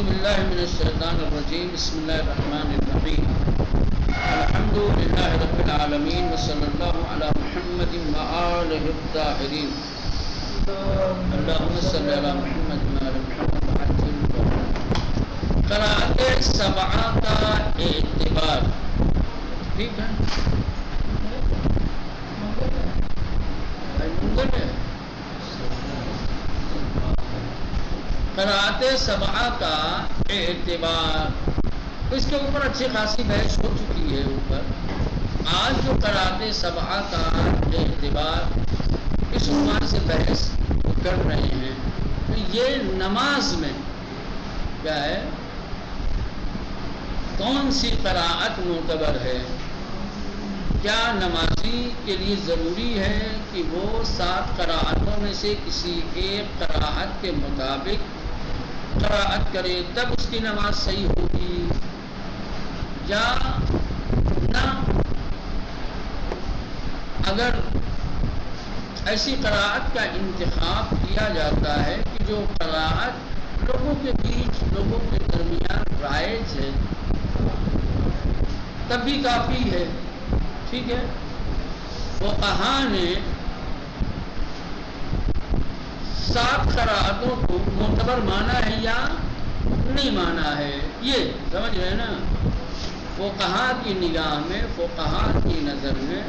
باللہ من الشیطان الرجیم بسم اللہ الرحمن الرحیم الحمد للہ رب العالمین وصلی اللہ علی محمد وآلہ الطاہرین اللہم صلی علی محمد وآل محمد وعجل قرأت سبعہ کا اعتبار. ٹھیک ہے قرأت سبعہ کا اعتبار، اس کے اوپر اچھی خاصی بحث ہو چکی ہے. اوپر آج جو قرأت سبعہ کا اعتبار اس عنوان سے بحث کر رہے ہیں، تو یہ نماز میں کیا ہے، کون سی قرأت معتبر ہے؟ کیا نمازی کے لیے ضروری ہے کہ وہ 7 قرأتوں میں سے کسی ایک قرأت کے مطابق قرأت کرے تب اس کی نماز صحیح ہوگی یا نہ؟ اگر ایسی قرأت کا انتخاب کیا جاتا ہے کہ جو قرأت لوگوں کے بیچ، لوگوں کے درمیان رائج ہے، تب بھی کافی ہے. ٹھیک ہے، فقہا نے 7 قرأتوں کو معتبر مانا ہے یا نہیں مانا ہے، یہ سمجھ رہے ہیں نا. فقہا کی نگاہ میں، فقہا کی نظر میں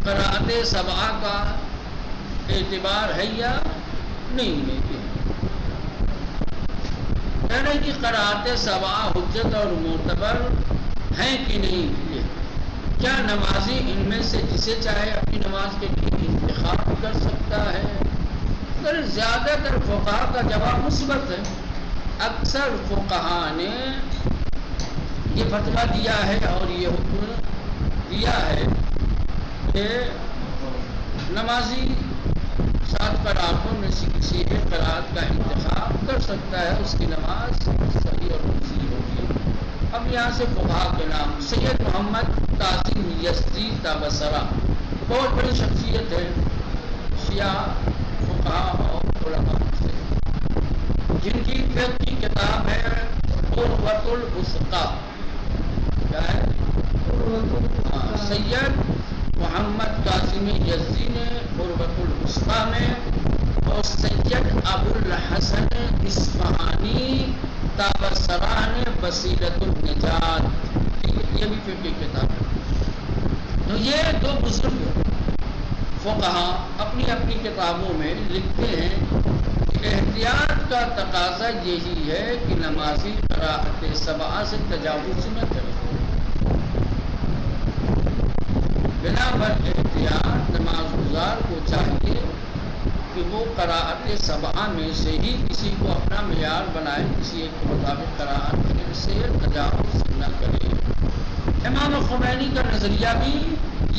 قرأت سبعہ کا اعتبار ہے یا نہیں ہے. کہہ رہے کہ قرأت سبعہ حجت اور معتبر ہیں کہ نہیں. کیا نمازی ان میں سے جسے چاہے اپنی نماز کے لیے انتخاب کر سکتا ہے؟ اگر زیادہ تر فقہا کا جواب مثبت ہے. اکثر فقہا نے یہ فتویٰ دیا ہے اور یہ حکم دیا ہے کہ نمازی 7 قرأتوں میں سے کسی ایک قرأت کا انتخاب کر سکتا ہے، اس کی نماز صحیح اور مجزی ہوگی. اب یہاں سے فقہا کے نام: سید محمد قاسم یزدی تابصرہ، بہت بڑی شخصیت ہے شیعہ فقہا اور علماء سے، جن کی فقہ کی کتاب ہے قروۃ الوثقیٰ. کیا ہے؟ سید محمد قاسم یزدی نے قروۃ الوثقیٰ میں، اور سید ابو الحسن اصفہانی تابصرہ نے بصیرۃ النجات. یہ بھی فقہ کی کتاب ہے. تو یہ 2 بزرگ فقہا اپنی اپنی کتابوں میں لکھتے ہیں کہ احتیاط کا تقاضا یہی ہے کہ نمازی قرأت سبعہ سے تجاوز نہ کرے. بنا بر احتیاط نماز گزار کو چاہیے کہ وہ قرأت سبعہ میں سے ہی کسی کو اپنا معیار بنائے، کسی ایک کے مطابق قرأت کرنے سے تجاوز نہ کرے. امام خمینی کا نظریہ بھی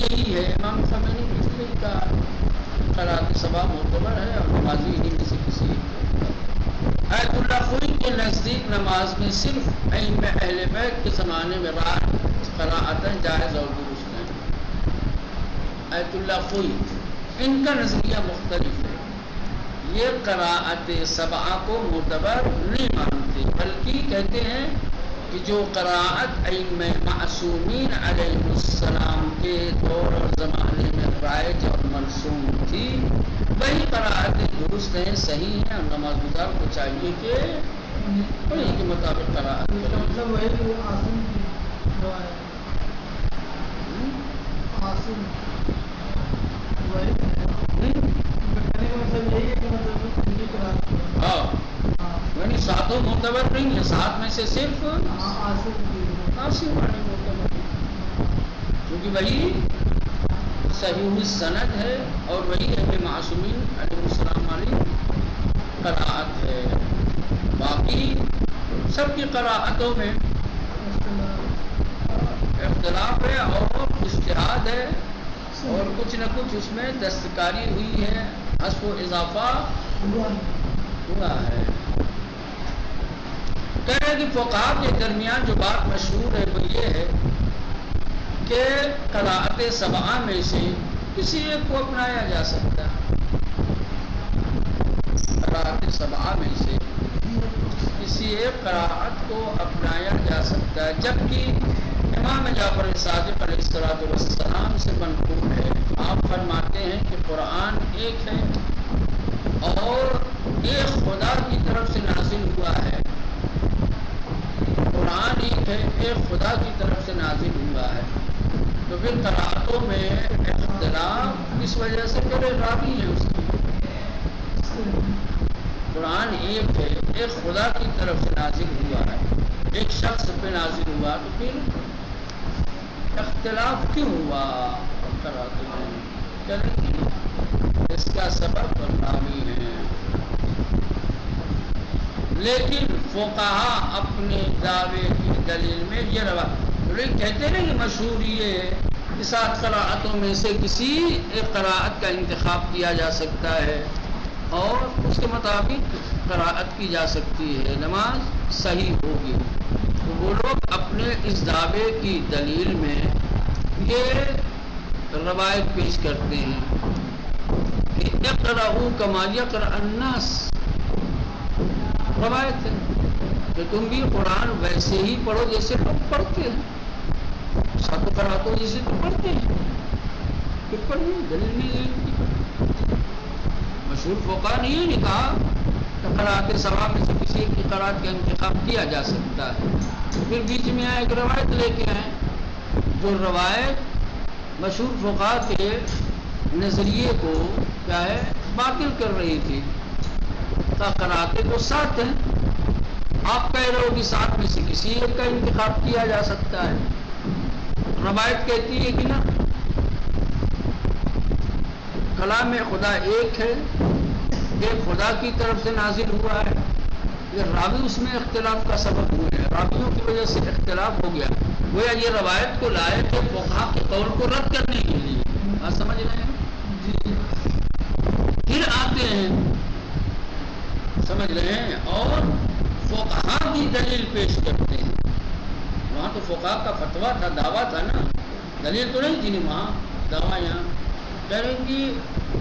یہی ہے. امام خمینی بھی کا قرأت سبعہ معتبر ہے اور نمازی انہیں میں سے کسی ایک. آیت اللہ خوئی کے نزدیک نماز میں صرف ائمہ اہل بیت کے زمانے میں قرأتیں جائز اور درست ہیں. آیت اللہ خوئی، ان کا نظریہ مختلف ہے. یہ قرأت سبعہ کو معتبر نہیں مانتے، بلکہ کہتے ہیں کہ جو قرأت ائمہ معصومین علیہ السلام کے دور اور زمانے میں رائج اور مرسوم تھی، وہی قرأت درست ہیں، صحیح ہیں، اور نماز گزار کو چاہیے کہ انہیں کے مطابق قرأت کرے. مطلب وہی ہاں، یعنی 7 معتبر نہیں ہے، 7 میں سے صرف عاصم والے معتبر، کیونکہ وہی صحیح السند ہے اور وہی اہل معصومین علیہ السلام والی قرأت ہے. باقی سب کی قرأتوں میں اختلاف ہے اور اجتہاد ہے، اور کچھ نہ کچھ اس میں دستکاری ہوئی ہے، حذف و اضافہ ہوا ہے. کہہ رہے کہ فقہا کے درمیان جو بات مشہور ہے وہ یہ ہے کہ قرأت سبعہ میں سے کسی ایک کو اپنایا جا سکتا ہے. قراءت سبعہ میں سے کسی ایک قراءت کو اپنایا جا سکتا ہے، جبکہ امام جعفر صادق علیہ السلام سے منقول ہے، آپ فرماتے ہیں کہ قرآن ایک ہے اور ایک خدا کی طرف سے نازل ہوا ہے، قرآن ایک ہے، ایک خدا کی طرف سے نازل ہوا ہے، تو پھر قراءتوں میں اختلاف اس وجہ سے بڑے راوی ہیں اس کی۔ قرآن ایک ہے، ایک خدا کی طرف سے نازل ہوا ہے، ایک شخص پہ نازل ہوا، تو پھر اختلاف کیوں ہوا قراءتوں میں؟ چلیں اس کا سبب راوی ہے، لیکن فقہا اپنے دعوے کی دلیل میں یہ روایت کہتے ہیں کہ مشہور یہ ہے کہ 7 قراءتوں میں سے کسی ایک قراءت کا انتخاب کیا جا سکتا ہے اور اس کے مطابق قراءت کی جا سکتی ہے، نماز صحیح ہوگی۔ تو وہ لوگ اپنے اس دعوے کی دلیل میں یہ روایت پیش کرتے ہیں کہ اقرؤوا کما یقرأ الناس، روایت ہے کہ تم بھی قرآن ویسے ہی پڑھو جیسے لوگ پڑھتے ہیں، 7 قراءتوں جیسے تم پڑھتے ہیں، پھر پڑھیے، دلیل نہیں ہے۔ مشہور فقہا نے یہ نہیں کہا کہ قراءت سبع میں سے کسی ایک کی قراءت کا انتخاب کیا جا سکتا ہے، پھر بیچ میں ایک روایت لے کے آئے جو روایت مشہور فقہا کے نظریے کو کیا ہے باطل کر رہی تھی۔ قراءتیں تو 7 ہیں، آپ کہہ رہے ہو کہ 7 میں سے کسی ایک کا انتخاب کیا جا سکتا ہے، روایت کہتی ہے کہ نا کلام خدا ایک ہے، ایک خدا کی طرف سے نازل ہوا ہے، یہ راوی اس میں اختلاف کا سبب ہوئے ہیں، راویوں کی وجہ سے اختلاف ہو گیا، گویا یہ روایت کو لائے تھے فقہا کے قول کو رد کرنے کے لیے، بات سمجھ رہے ہیں؟ پھر آتے ہیں، سمجھ رہے ہیں، اور فقہا کی دلیل پیش کرتے ہیں۔ وہاں تو فقہا کا فتویٰ تھا، دعویٰ تھا نا، دلیل تو نہیں تھی وہاں، دعویٰ یہاں کہہ رہے ہیں کہ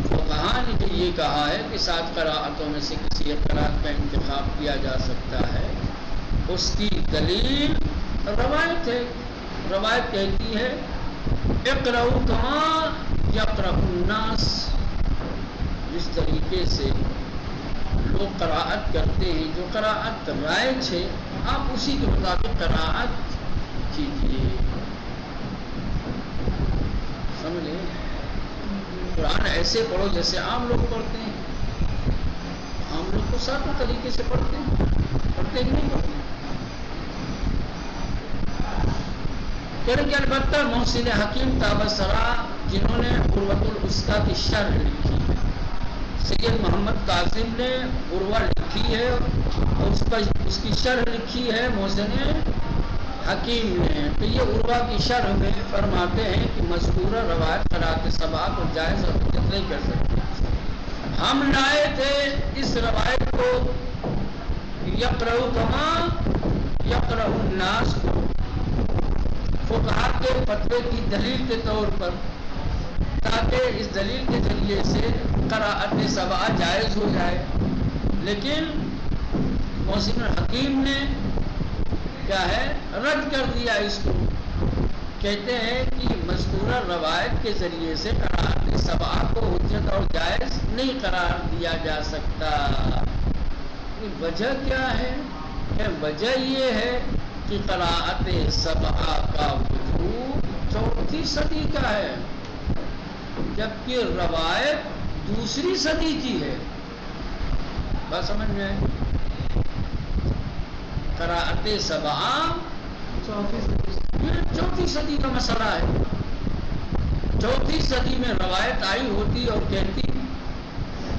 فقہا نے تو یہ کہا ہے کہ 7 قراءتوں میں سے کسی ایک قراءت کا انتخاب کیا جا سکتا ہے، اس کی دلیل روایت ہے، روایت کہتی ہے اقرؤوا کما یقرأ الناس، جس طریقے سے لوگ قراءت کرتے ہیں، جو قراءت رائج ہے آپ اسی کے مطابق قراءت کیجیے، سمجھے؟ قرآن ایسے پڑھو جیسے عام لوگ پڑھتے ہیں، عام لوگ تو 7 طریقے سے پڑھتے ہیں، پڑھتے ہی نہیں پڑھتے۔ کہ البتہ محسن حکیم تابصرہ جنہوں نے عروۃ الوثقیٰ کی شرح لکھی ہے، سید محمد قاسم نے عروہ لکھی ہے اور اس کی شرح لکھی ہے محسن حکیم نے، تو یہ عروہ کی شرح میں فرماتے ہیں کہ مذکورہ روایت قراءت سبع کو جائز اور حجت نہیں کر سکتے۔ ہم لائے تھے اس روایت کو یقرؤوا کما یقرأ الناس کو فقہا کے فتوے کی دلیل کے طور پر، تاکہ اس دلیل کے ذریعے سے قراءت سبع جائز ہو جائے، لیکن محسن حکیم نے کیا ہے رد کر دیا اس کو، کہتے ہیں کہ مذکورہ روایت کے ذریعے سے قراءت سبع کو حجت اور جائز نہیں قرار دیا جا سکتا۔ وجہ کیا ہے؟ وجہ یہ ہے کہ قراءت سبع کا وجود 4تھی صدی کا ہے، جبکہ روایت 2ری صدی کی ہے، بات سمجھ میں آئے؟ قراءت سبع 4تھی صدی کا مسئلہ ہے، 4تھی صدی میں روایت آئی ہوتی اور کہتی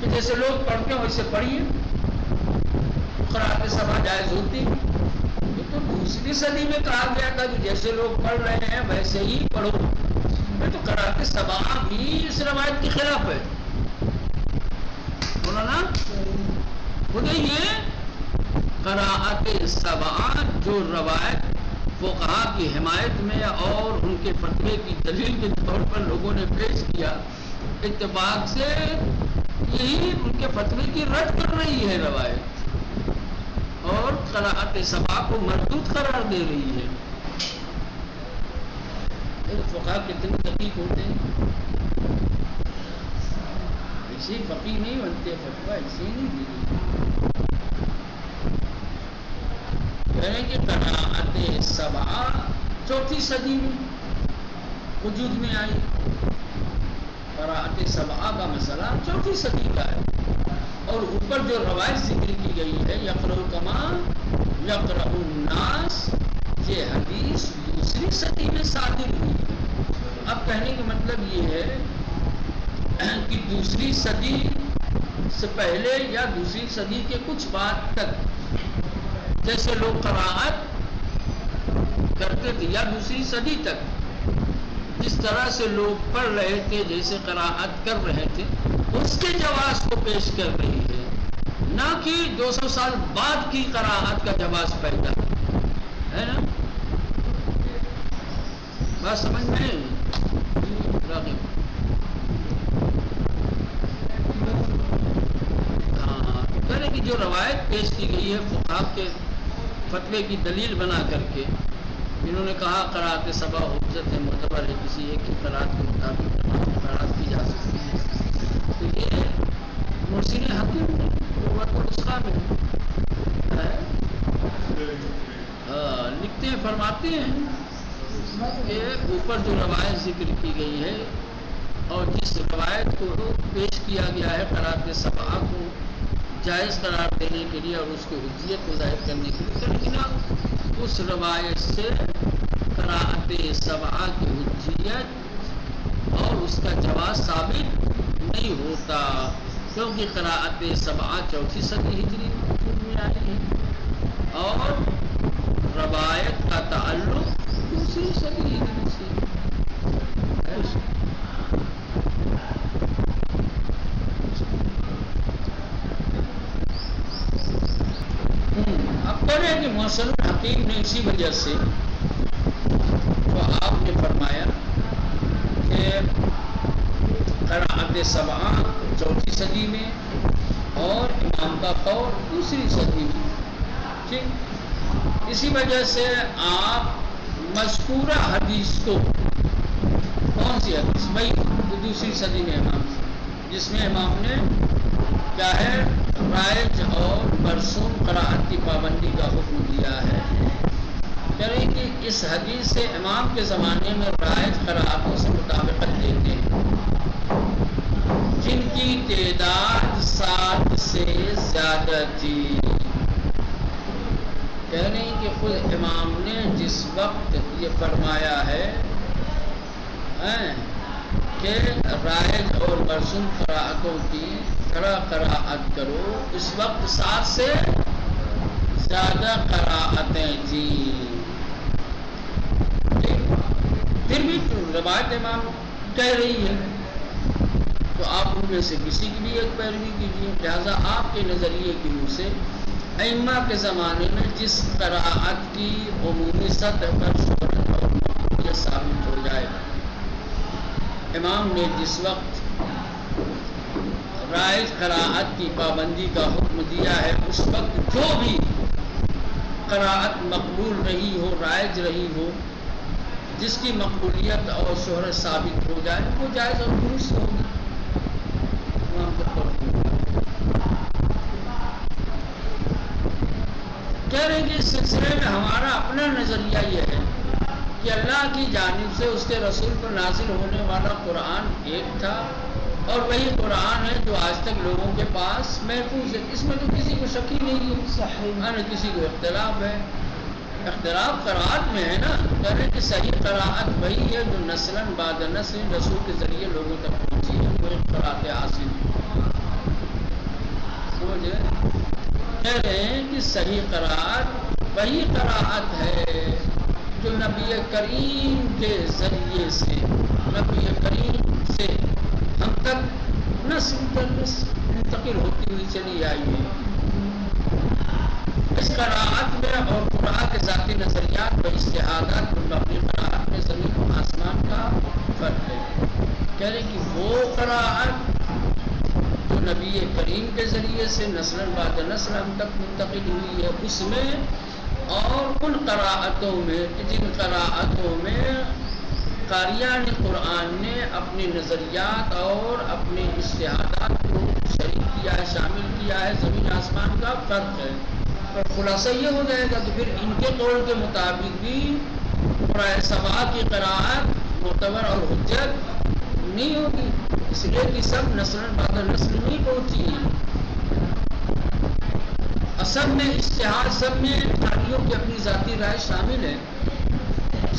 کہ جیسے لوگ پڑھتے ہیں ویسے پڑھیے، قراءت سبع جائز ہوتی، تو 2ری صدی میں کہا گیا تھا کہ جیسے لوگ پڑھ رہے ہیں ویسے ہی پڑھو، تو قراءت سبع بھی اس روایت کے خلاف ہے، بولا نا؟ خود یہ قراءت سبع جو روایت فقہا کی حمایت میں اور ان کے فتوے کی دلیل کے طور پر لوگوں نے پیش کیا، اتفاق سے یہی ان کے فتوے کی رد کر رہی ہے روایت، اور قراءت سبع کو مردود قرار دے رہی ہے۔ فقہ کتنے دقیق ہوتے ہیں، ایسے فقیہ نہیں بنتے، فتویٰ ایسے ہی نہیں دیتے۔ کہہ رہے ہیں کہ قراءت سبع چوتھی صدی میں وجود میں آئی۔ قراءت سبع کا مسئلہ چوتھی صدی کا ہے، اور اوپر جو روایت ذکر کی گئی ہے یقرأ کما یقرأ الناس، یہ حدیث دوسری صدی میں صادر ہوئی۔ اب کہنے کا مطلب یہ ہے کہ دوسری صدی سے پہلے یا دوسری صدی کے کچھ بعد تک جیسے لوگ قراءت کرتے تھے، یا دوسری صدی تک جس طرح سے لوگ پڑھ رہے تھے، جیسے قراءت کر رہے تھے، اس کے جواز کو پیش کر رہی ہے، نہ کہ 200 سال بعد کی قراءت کا جواز پیدا ہے نا۔ بات سمجھ میں راغب؟ ہاں، کہنے کی جو روایت پیش کی گئی ہے فقہا کے فتوے کی دلیل بنا کر کے، انہوں نے کہا قراءت سبع حجت ہے، معتبر ہے، کسی ایک کی قراءت کے مطابق قراءت کی جا سکتی ہے، تو یہ محسن حکیم نسخہ میں لکھتے ہیں، فرماتے ہیں کہ اوپر جو روایت ذکر کی گئی ہے اور جس روایت کو پیش کیا گیا ہے قراءت سبع کو جائز قرار دینے کے لیے اور اس کی حجیت کو ظاہر کرنے کے لیے، لیکن اس روایت سے قراءت سبع کی حجیت اور اس کا جواز ثابت نہیں ہوتا، کیونکہ قراءت سبع چوتھی صدی ہجری میں آئی ہے اور روایت کا تعلق دوسری صدی ہجری سے۔ اب کہہ رہے ہیں کہ محسن حکیم نے اسی وجہ سے تو آپ نے فرمایا کہ قراءت سبع چوتھی صدی میں اور امام کا قول دوسری صدی میں، ٹھیک۔ اسی وجہ سے آپ مذکورہ حدیث کو، کون سی حدیث بھائی دوسری صدی میں امام سے، جس میں امام نے کیا ہے رائج اور مرسوم قراءت کی پابندی کا حکم دیا ہے، کہہ رہے کہ اس حدیث سے امام کے زمانے میں رائج قراءتوں سے مطابقت دیتے ہیں جن کی تعداد 7 سے زیادہ تھی۔ کہہ رہے ہیں کہ خود امام نے جس وقت یہ فرمایا ہے کہ رائج اور مرسوم قراءتوں کی قراءت کرو، اس وقت 7 سے زیادہ قراءتیں تھیں، پھر بھی روایت امام کہہ رہی ہے تو آپ ان میں سے کسی کی بھی ایک پیروی کیجیے۔ لہٰذا آپ کے نظریے کی روح سے ائمہ کے زمانے میں جس قراءت کی عمومی سطح پر شہرت اور مقبولیت ثابت ہو جائے، امام نے جس وقت رائج قراءت کی پابندی کا حکم دیا ہے، اس وقت جو بھی قراءت مقبول رہی ہو، رائج رہی ہو، جس کی مقبولیت اور شہرت ثابت ہو جائے، وہ جائز اور درست ہوگی۔ کہہ رہے ہیں کہ اس سلسلے میں ہمارا اپنا نظریہ یہ ہے کہ اللہ کی جانب سے اس کے رسول پر نازل ہونے والا قرآن ایک تھا، اور وہی قرآن ہے جو آج تک لوگوں کے پاس محفوظ ہے، اس میں تو کسی کو شک ہی نہیں ہے، نہ کسی کو اختلاف ہے۔ اختلاف قراءت میں ہے نا، کہہ رہے ہیں کہ صحیح قراءت وہی ہے جو نسلاً بعد نسل رسول کے ذریعے لوگوں تک پہنچی ہے، وہ ایک قراءت حاصل سمجھ رہے؟ کہہ رہے ہیں کہ صحیح قراءت وہی قراءت ہے جو نبی کریم کے ذریعے سے، نبی کریم سے ہم تک نسل در نسل منتقل ہوتی ہوئی چلی آئی ہے۔ اس قراءت میں اور قرآن کے ذاتی نظریات و اجتہادات پر مبنی قراءت میں زمین و آسمان کا فرق ہے۔ کہہ رہے کہ وہ قراءت جو نبی کریم کے ذریعے سے نسل بعد نسل ہم تک منتقل ہوئی ہے اس میں، اور ان قراءتوں میں جن قراءتوں میں قاریان قرآن نے اپنے نظریات اور اپنے اجتہادات کو شریک کیا ہے، شامل کیا ہے، زمین آسمان کا فرق ہے۔ اور خلاصہ یہ ہو جائے گا کہ پھر ان کے قول کے مطابق بھی قرآن سبا کی قراءت معتبر اور حجت نہیں ہوگی، اس لیے کہ سب نسل بعد نسل نہیں پہنچی ہیں، سب میں اجتہاد، سب میں قاریوں کی اپنی ذاتی رائے شامل ہے۔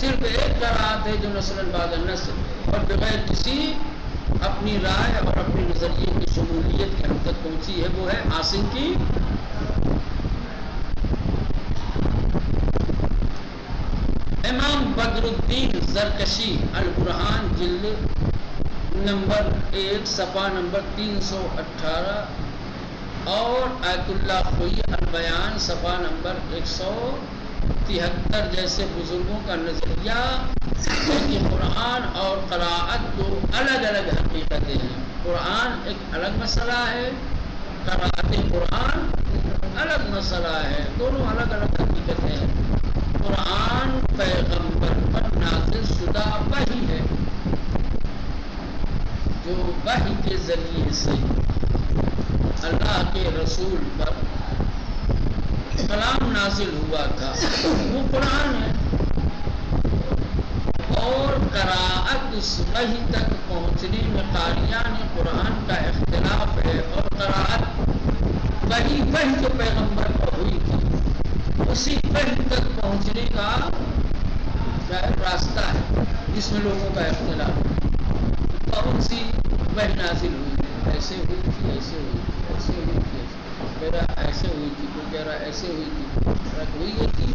صرف ایک قرائت ہے جو نسل بعد نسل اور بغیر کسی اپنی رائے اور اپنے نظریے کی شمولیت کے ہم تک پہنچی ہے، وہ ہے عاصم کی۔ امام بدر الدین زرکشی البرہان جلد نمبر 1 صفحہ نمبر 318 اور آیت اللہ خوئی البیان صفحہ نمبر 173 جیسے بزرگوں کا نظریہ ہے کہ قرآن اور قراءت دو الگ الگ حقیقتیں ہیں۔ قرآن ایک الگ مسئلہ ہے، قراءت قرآن الگ مسئلہ ہے، دونوں الگ الگ حقیقتیں ہیں۔ قرآن پیغمبر پر نازل شدہ وحی ہے، جو وحی کے ذریعے سے اللہ کے رسول پر کلام نازل ہوا تھا، وہ قرآن ہے۔ اور قراءت اس وحی تک پہنچنے میں قاریان قرآن کا اختلاف ہے، اور قراءت وحی جو پیغمبر پر ہوئی تھی اسی وحی تک پہنچنے کا راستہ ہے جس میں لوگوں کا اختلاف ہے۔ کون سی وحی نازل ہوئی ہے؟ ایسے ہوئی تھی، ایسے ہوئی تھی، ایسے ہوئی تھی، کہہ رہا ایسے ہوئی تھی، کوئی کہہ رہا ایسے ہوئی تھی، ہوئی یہ تھی۔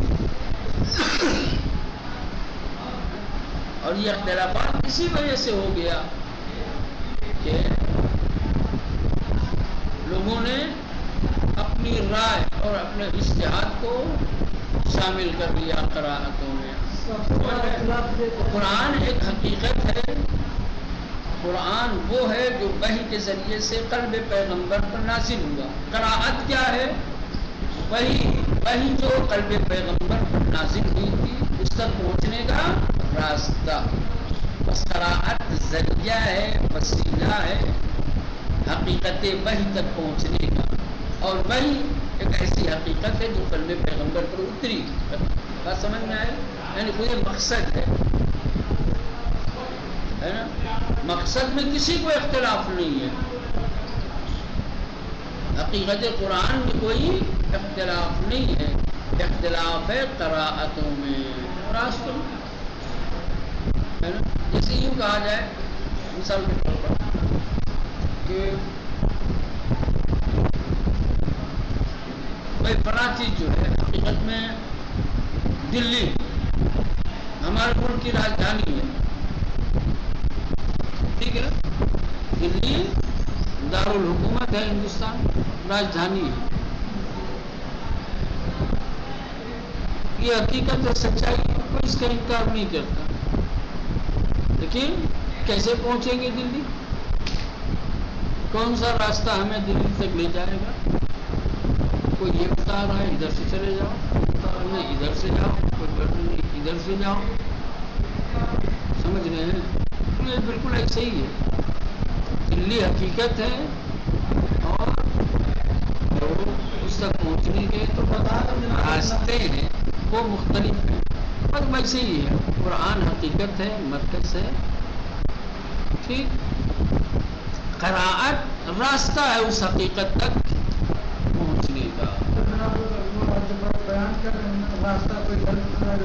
اور یہ اختلافات اسی وجہ سے ہو گیا کہ لوگوں نے اپنی رائے اور اپنے اجتہاد کو شامل کر لیا قراءتوں میں۔ قرآن ایک حقیقت ہے، قرآن وہ ہے جو وحی کے ذریعے سے قلب پیغمبر پر نازل ہوا۔ قراءت کیا ہے؟ وحی جو قلب پیغمبر پر نازل ہوئی تھی اس تک پہنچنے کا راستہ۔ بس قراءت ذریعہ ہے، وسیلہ ہے حقیقت وحی تک پہنچنے کا، اور وحی ایک ایسی حقیقت ہے جو قلب پیغمبر پر اتری۔ بات سمجھ میں آئے؟ یعنی کوئی مقصد ہے نا، مقصد میں کسی کو اختلاف نہیں ہے، حقیقت قرآن میں کوئی اختلاف نہیں ہے، اختلاف ہے قراءتوں میں، راستوں ہے نا۔ جیسے یوں کہا جائے مثال کے طور پر کہ بھائی فلاں چیز جو ہے حقیقت میں دلی ہمارے ملک کی راجدھانی ہے، ٹھیک ہے، دلی دارالحکومت ہے، ہندوستان راجدھانی ہے، یہ حقیقت ہے، سچائی ہے، کوئی اس کا انکار نہیں کرتا۔ لیکن کیسے پہنچیں گے دلی؟ کون سا راستہ ہمیں دلی تک لے جائے گا؟ کوئی یہ بتا رہا ہے ادھر سے چلے جاؤ، بتا رہا ہے ادھر سے جاؤ، کوئی ادھر سے جاؤ، سمجھ رہے ہیں؟ یہ بالکل ایسے ہی ہے، دلی حقیقت ہے اور اس تک پہنچنے کے تو راستے ہیں وہ مختلف ہیں، بس ویسے ہی ہے۔ قرآن حقیقت ہے، مرکز ہے، ٹھیک، قراءت راستہ ہے اس حقیقت تک پہنچنے کا۔ بیان کر راستہ کوئی چلا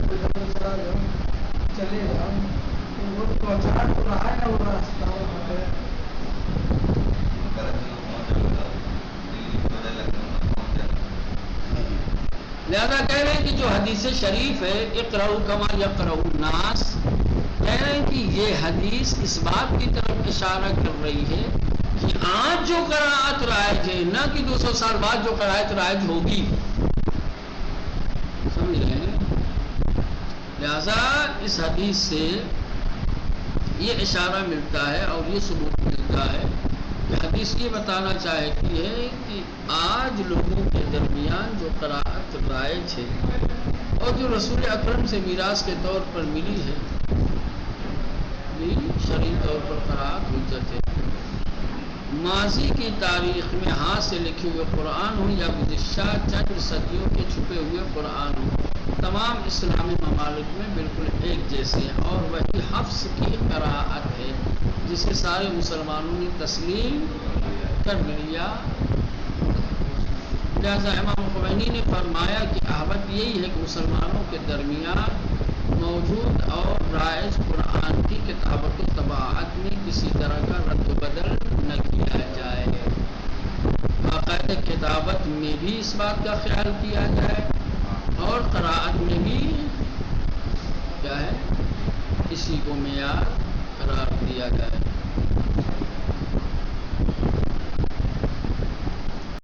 جاؤ، چلے جاؤ، وہ پہنچا تو رہا ہے نا وہ راستہ۔ لہذا کہہ رہے ہیں کہ جو حدیث شریف ہے اقرأوا کما یقرأ الناس، کہہ رہے ہیں کہ یہ حدیث اس بات کی طرف اشارہ کر رہی ہے کہ آج جو قراءت رائج ہے، نہ کہ 200 سال بعد جو قراءت رائج ہوگی، سمجھ رہے ہیں؟ لہذا اس حدیث سے یہ اشارہ ملتا ہے اور یہ ثبوت ملتا ہے حدیث یہ بتانا چاہتی ہے کہ آج لوگوں کے درمیان جو قراءت رائج ہے اور جو رسول اکرم سے میراث کے طور پر ملی ہے، یہ شرعی طور پر قراءت حجت ہے۔ ماضی کی تاریخ میں ہاتھ سے لکھے ہوئے قرآن ہوں یا گزشتہ چند صدیوں کے چھپے ہوئے قرآن ہوں، تمام اسلامی ممالک میں بالکل ایک جیسے ہیں، اور وہی حفظ کی قراءت ہے جسے سارے مسلمانوں نے تسلیم کر لیا۔ لہذا امام خمینی نے فرمایا کہ احوط یہی ہے کہ مسلمانوں کے درمیان موجود اور رائج قرآن کی کتابت و طباعت میں کسی طرح کا رد و بدل نہ کیا جائے، باقاعدہ کتابت میں بھی اس بات کا خیال کیا جائے اور قراءت میں بھی کیا ہے، اسی کو معیار قرار دیا جائے۔